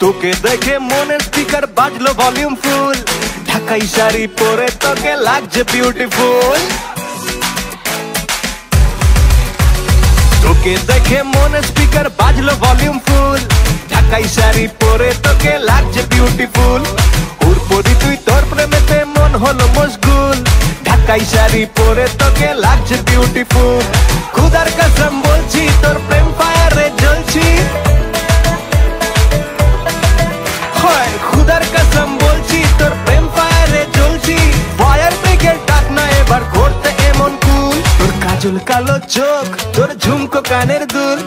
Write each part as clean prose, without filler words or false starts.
তোকে দেখে মনের স্পিকার বাজলো ভলিউম ফুল, ঢাকাই শাড়ি পরে তোকে লাগছে বিউটিফুল। তোকে দেখে মনের স্পিকার বাজলো ভলিউম ফুল, ঢাকাই শাড়ি পরে তোকে লাগছে বিউটিফুল। উরপরি তুই তোর প্রেমেতে মন হলো মশগুল, ঢাকাই শাড়ি পরে তোকে লাগছে বিউটিফুল। খুদার কসম বলছি তোর প্রেম ফায়ারে জ্বলছি, হয় খুদার কসম বলছি তোর প্রেম ফায়ারে জ্বলছি। ফায়ার ব্রিগেড ডাক না এবার করতে এমন কুল, তোর কাজল কালো চোখ, তোর ঝুমকো কানের দুল,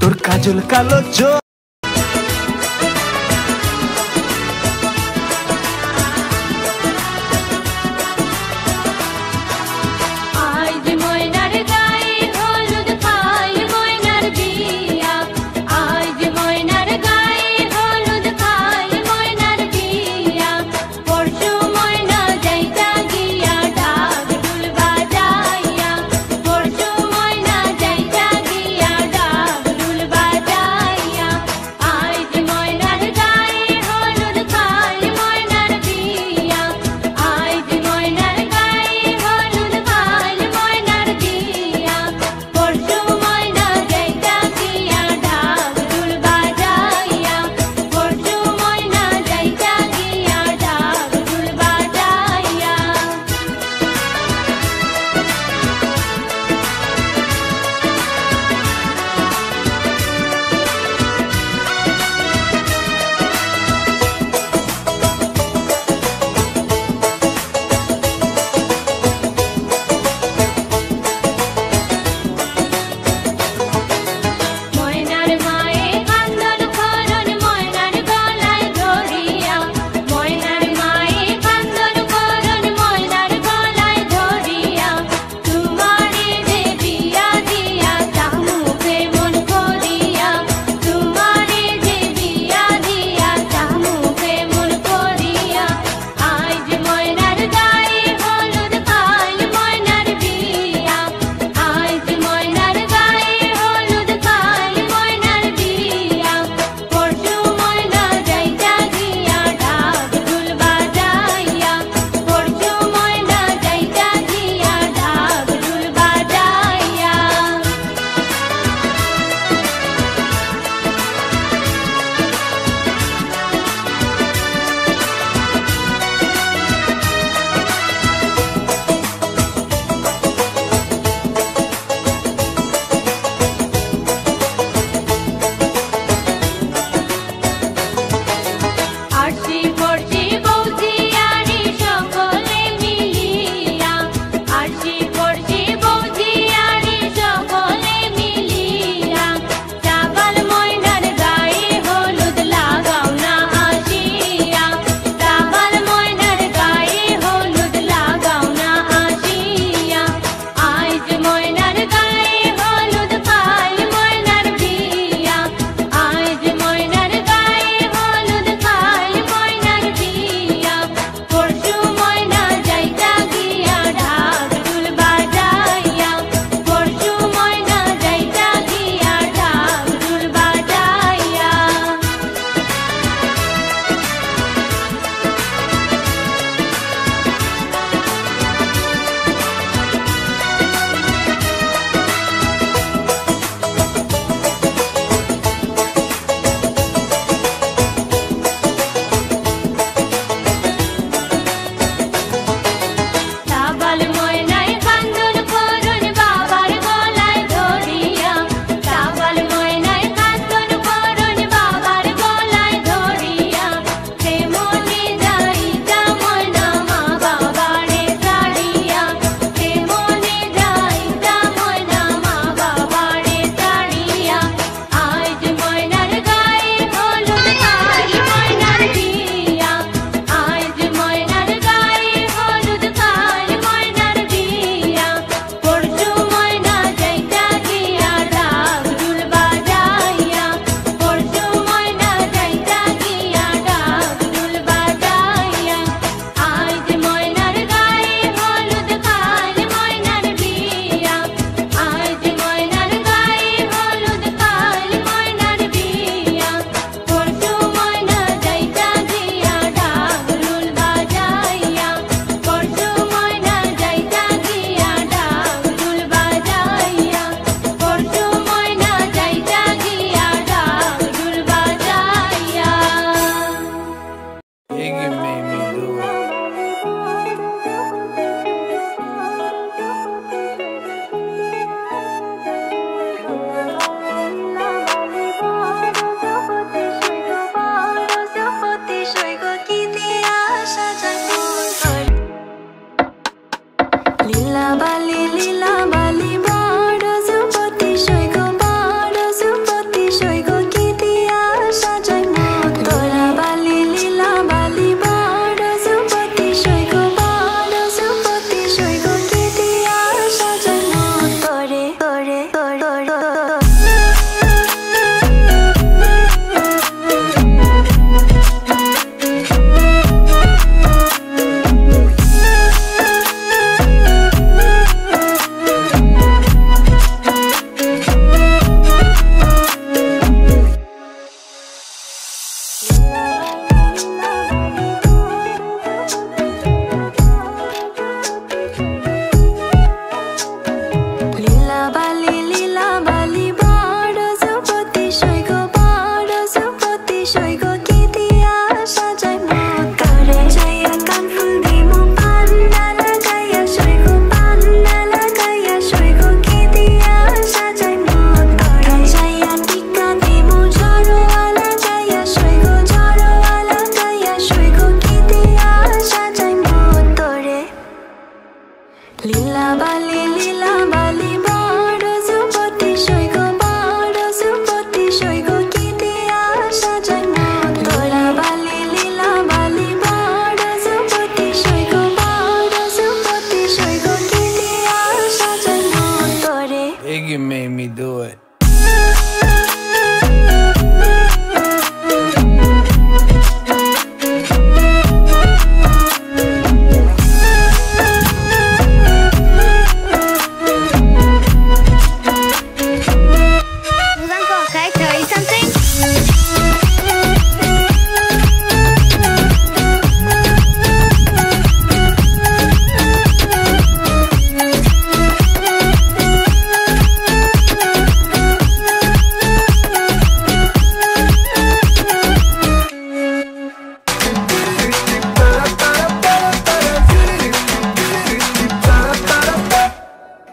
তোর কাজল কালো চোখ।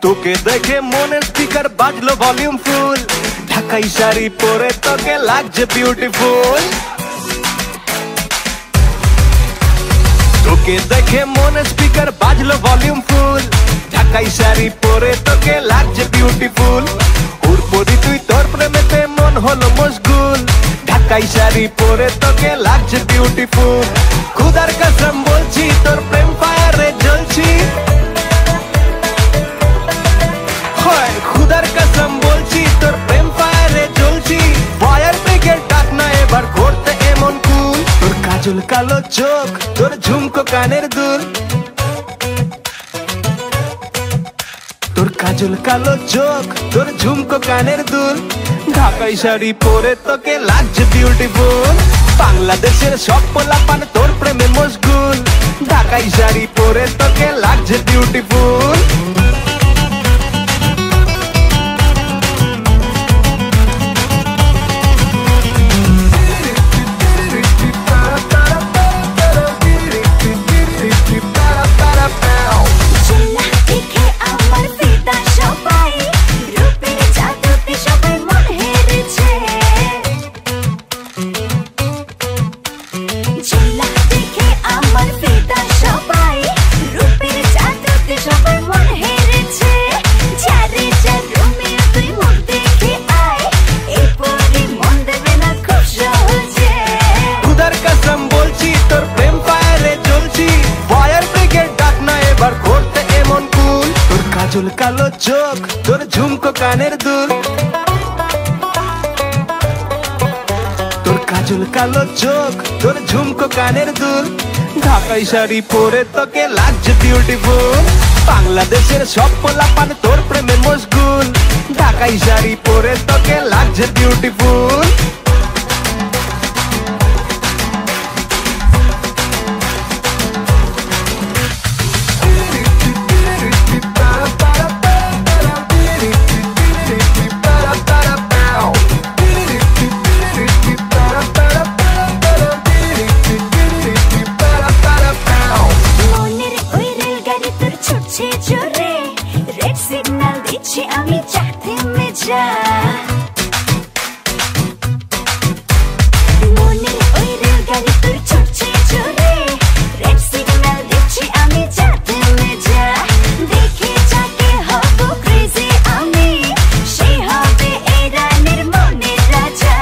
তোকে দেখে মনের স্পিকার বাজলো ভলিউম ফুল, ঢাকাই শাড়ি পরে তোকে লাগছে বিউটিফুল। তোকে দেখে মনের স্পিকার বাজলো ভলিউম ফুল, ঢাকাই শাড়ি পরে তোকে লাগছে বিউটিফুল। হুড়পড়ি তুই তোর প্রেমেতে মন হলো মশগুল, ঢাকাই শাড়ি পরে তোকে লাগছে বিউটিফুল। খুদার কসম বলছি তোর প্রেম ফায়ারে জ্বলছি, হয় খুদার কসম বলছি তোর প্রেম ফায়ারে জ্বলছি। ফায়ার ব্রিগেড ডাক না এবার করতে এমন কুল, তোর কাজল কালো চোখ তোর ঝুমকো কানের দুল, তোর কাজল কালো চোখ তোর ঝুমকো কানের দুল। ঢাকাই শাড়ি পরে তোকে লাগছে বিউটিফুল, বাংলাদেশের সব পোলাপান তোর প্রেমে মশগুল, ঢাকাই শাড়ি পরে তোকে লাগছে বিউটিফুল। কাজল কালো চোখ তোর ঝুমকো কানের দুল, তোর কাজল কালো চোখ তোর ঝুমকো কানের দুল। ঢাকাই শাড়ি পরে তোকে লাগছে বিউটিফুল, বাংলাদেশের সব পোলাপান তোর প্রেমে মশগুল, ঢাকাই শাড়ি পরে তোকে লাগছে বিউটিফুল। রেড সিগন্যাল দিচ্ছি আমি চাকতে মেজা, মনে ওই রেলগাড়ি তোর ছুটছে জোরে, রেড সিগন্যাল দিচ্ছি আমি চাকতে মেজা। দেখে যাকে হব ক্রেজি আমি, সে হবে এই রানীর মনের রাজা।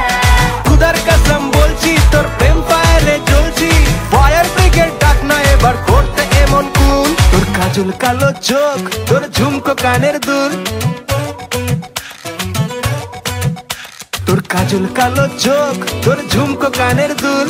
খুদার কসম বলছি তোর প্রেম ফায়ারে জ্বলছি, ফায়ার ব্রিগেড ডাক না এবার করতে এমন কুল, তোর কাজল কালো চোখ তোর ঝুমকো কানের দুল, তোর কাজল কালো চোখ তোর ঝুমকো কানের দুল।